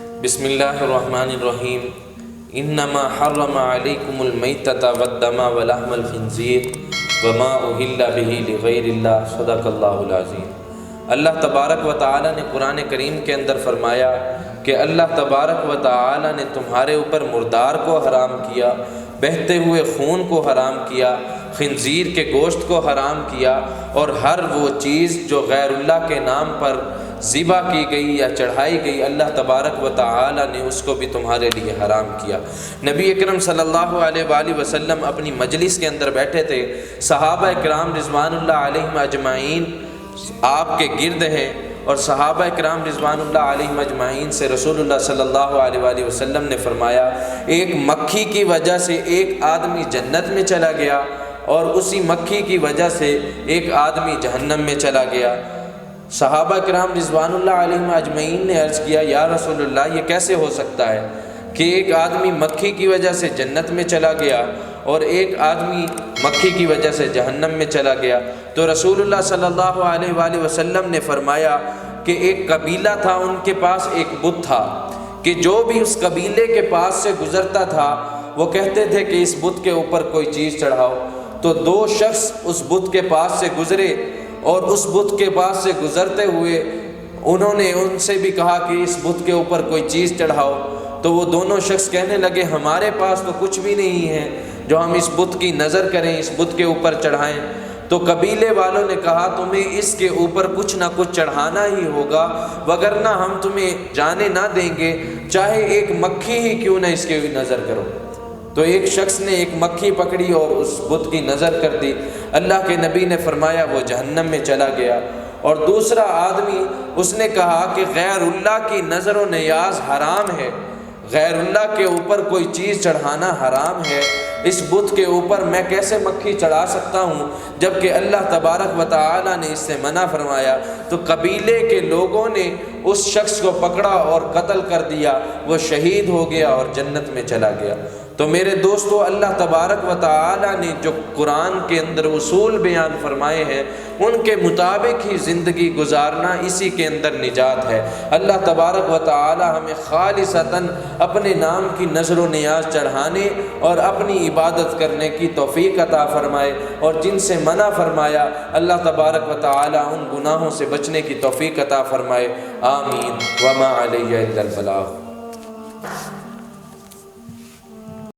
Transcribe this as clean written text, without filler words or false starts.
بسم اللہ الرحمن الرحیم انما حرم علیکم المیتۃ والدم ولحم الخنزیر وما اہل به لغیر اللہ صدق اللہ العظیم۔ اللہ تبارک و تعالی نے قرآن کریم کے اندر فرمایا کہ اللہ تبارک و تعالی نے تمہارے اوپر مردار کو حرام کیا، بہتے ہوئے خون کو حرام کیا، خنزیر کے گوشت کو حرام کیا، اور ہر وہ چیز جو غیر اللہ کے نام پر ذبح کی گئی یا چڑھائی گئی اللہ تبارک و تعالی نے اس کو بھی تمہارے لیے حرام کیا۔ نبی اکرم صلی اللہ علیہ وآلہ وسلم اپنی مجلس کے اندر بیٹھے تھے، صحابہ کرام رضوان اللہ علیہم اجمعین آپ کے گرد ہیں، اور صحابہ کرام رضوان اللہ علیہم اجمعین سے رسول اللہ صلی اللہ علیہ وآلہ وسلم نے فرمایا ایک مکھی کی وجہ سے ایک آدمی جنت میں چلا گیا اور اسی مکھی کی وجہ سے ایک آدمی جہنم میں چلا گیا۔ صحابہ کرام رضوان اللہ علیہم اجمعین نے عرض کیا یا رسول اللہ یہ کیسے ہو سکتا ہے کہ ایک آدمی مکھی کی وجہ سے جنت میں چلا گیا اور ایک آدمی مکھی کی وجہ سے جہنم میں چلا گیا؟ تو رسول اللہ صلی اللہ علیہ وآلہ وسلم نے فرمایا کہ ایک قبیلہ تھا، ان کے پاس ایک بت تھا کہ جو بھی اس قبیلے کے پاس سے گزرتا تھا وہ کہتے تھے کہ اس بت کے اوپر کوئی چیز چڑھاؤ۔ تو دو شخص اس بت کے پاس سے گزرے اور اس بت کے پاس سے گزرتے ہوئے انہوں نے ان سے بھی کہا کہ اس بت کے اوپر کوئی چیز چڑھاؤ، تو وہ دونوں شخص کہنے لگے ہمارے پاس تو کچھ بھی نہیں ہے جو ہم اس بت کی نظر کریں، اس بت کے اوپر چڑھائیں۔ تو قبیلے والوں نے کہا تمہیں اس کے اوپر کچھ نہ کچھ چڑھانا ہی ہوگا وگرنہ ہم تمہیں جانے نہ دیں گے، چاہے ایک مکھی ہی کیوں نہ اس کے نظر کرو۔ تو ایک شخص نے ایک مکھی پکڑی اور اس بت کی نظر کر دی، اللہ کے نبی نے فرمایا وہ جہنم میں چلا گیا۔ اور دوسرا آدمی اس نے کہا کہ غیر اللہ کی نظر و نیاز حرام ہے، غیر اللہ کے اوپر کوئی چیز چڑھانا حرام ہے، اس بت کے اوپر میں کیسے مکھی چڑھا سکتا ہوں جبکہ اللہ تبارک و تعالی نے اس سے منع فرمایا؟ تو قبیلے کے لوگوں نے اس شخص کو پکڑا اور قتل کر دیا، وہ شہید ہو گیا اور جنت میں چلا گیا۔ تو میرے دوستو، اللہ تبارک و تعالی نے جو قرآن کے اندر اصول بیان فرمائے ہیں ان کے مطابق ہی زندگی گزارنا، اسی کے اندر نجات ہے۔ اللہ تبارک و تعالی ہمیں خالصتاً اپنے نام کی نظر و نیاز چڑھانے اور اپنی عبادت کرنے کی توفیق عطا فرمائے، اور جن سے منع فرمایا اللہ تبارک و تعالی ان گناہوں سے بچنے کی توفیق عطا فرمائے۔ آمین۔ وما علیہ الا البلاغ۔